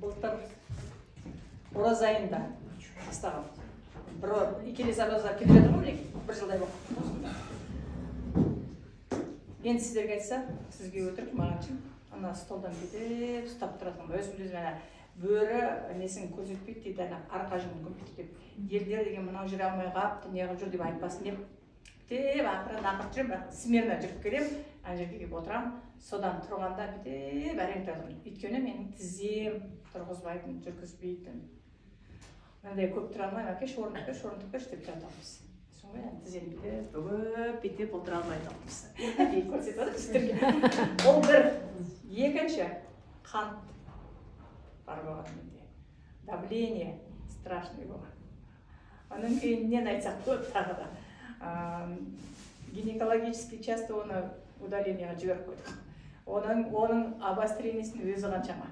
былтыр ораза айында бастаған. Келесі ораза келе жатыр ғой, мінекей, бір жылдай болды. Енді сіздерге айтса, сізге өтірік, маған чын, ана столдан бетеп ұстап тұратын. Өзім бөрі несін көрсетпейді дейді, арқа жүнін көмпейді деп. Елдер деген мынау жүре алмай қапты, неғып жүр деп айтпасын деп. Ақырын жүрем, смирно жүріп келем, ана жерге келіп отырам. Содан тұрғанда бітеп әрең тұратын. Өйткені менің тізем тұрғызбайтын, жүргізбейтін. Мынандай көп тұра алмаймын, әкеш, орындық беш деп тұратамыз. Соңғы тізем бітеп отыра алмайтын. Көрсетіп отыр сіздерге. Ол бір. Екінші қант бар болған менде. Давление страшный болған. Оның кейіннен айтсақ көп тағы да. Гинекологический часто оны удаленияға жіберіп қойдық. Оның обострениясының өзі қаншама.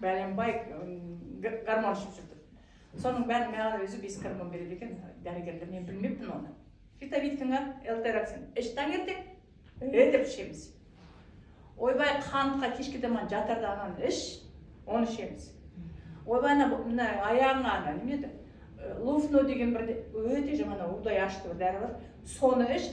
Бәленбай гормон ішіп жүрді. Соның бәрін маған өзі 5 гормон береді екен дәрігерлер. Мен білмеппін оны. Фитовиткинға элтероксин. Іш таңертең деп ішеміз. Ойбай қантқа кешке таман жатарда ананы іш, оны ішеміз. Ойбай аяғыңа немеді? Луфно деген бір өте жаман удай ашты бір дәрі бар. Соны іш,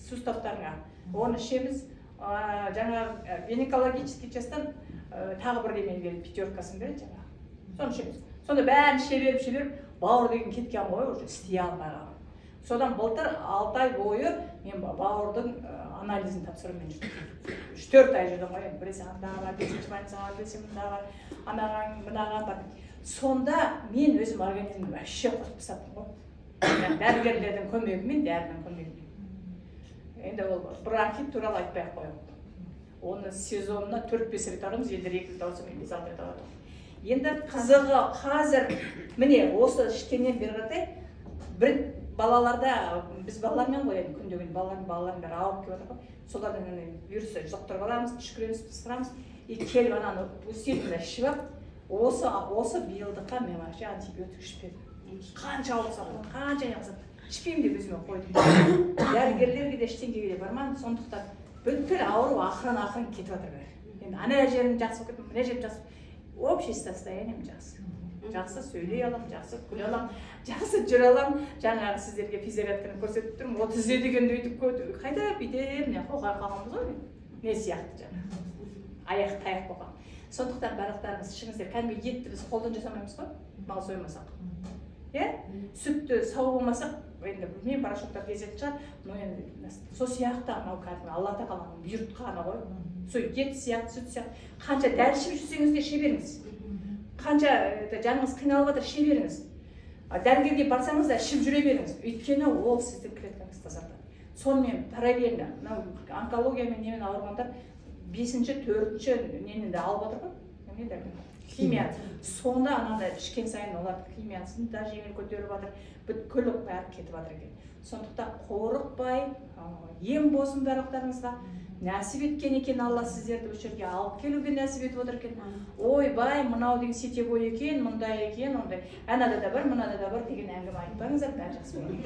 суставтарыңа. Оны ішеміз. Жаңа гинекологический частан тағы бір демені береді, 5-касын береді жаңа. Соны ішеміз. Сонда бәрін шеберіп, бауыр деген кеткен ғой, уже істей алмай қалған. Содан былтыр 6 ай бойы мен бауырдың анализін тапсырумен жүрдім. 3-4 ай жүрдім ғой, біресе андағы бар, бесінші больницаға, біресе мынаған бар. Сонда мен өзім организмді вообще қосып тастадым ғой. Дәрігерлердің көмегімен, дәрінің көмегімен. Енді ол бронхит туралы айтпай-ақ қоямын. Оны сезонына 4-5 рет аламыз, елдер 2 рет алса, мен 5-6 рет аладым. Енді қызығы қазір, міне осы ішкеннен бері қаратай, бір балаларда, біз балалармен қояды, күндеген балалардың бәрі ауырып келіп отыр ғой. Солардан вирусты жұқтырып аламыз, түшкіреміз, пысқырамыз. Келіп ананы усиленно ішіп алып, осы биылдыққа мен вообще антибиотик ішпедім. Қанша ауырса, қанша неғылса, ішпеймін деп өзіме қойдым. Дәрігерлерге де ештеңеге де бармадым, сондықтан бүткіл ауру ақырын кетіп жатыр бәрі. Енді ана жерім жақсы болып кетті, мына жерім жақсы. Общий состоянием жақсы. Жақсы сөйлей алам, жақсы күле алам, жақсы жүре алам. Жаңағы сіздерге физиографияны көрсетіп тұрмын. 30 дегенде өйтіп қайда бүйтіп, не қоқай қалғанбыз ғой. Не сияқты жаңағы. Аяқ-таяқ болған. Сондықтан барлықтарыңыз ішіңіздер, кәдімгі етті біз қолдан жасамаймыз ғой, мал соймасақ. Сүтті сау болмасақ, енді білмеймін, порошоктар кезетін шығар, но енді сол сияқты анау кәдімгі Алла тағаланың бұйыртқаны ғой. Сол ет сияқты, сүт сияқты. Қанша дәрі ішіп жүрсеңіз де іше беріңіз. Қанша жаныңыз қиналып жатыр, іше беріңіз. Дәрігерге барсаңыз да ішіп жүре беріңіз. Өйткені ол сіздің клеткаңызды тазартады. Сонымен параллельно онкологиямен немен ауырғандар 5-4 нені де алып отыр ғой. Химия. Соны анада ішкен сайын олардың химиясын да жеңіл көтеріп жатыр. Бүткіл бәрі кетіп жатыр екен. Сондықтан қорықпай, ем болсын барлықтарыңызға. Нәсіп еткен екен Алла сіздерді бұл жерге алып келуге нәсіп етіп отыр екен. Ойбай, мынау деген сетевой екен, мұндай екен, ондай. Анада да бар, мынада да бар деген әңгіме айтпаңыздар, бәрі жақсы болады.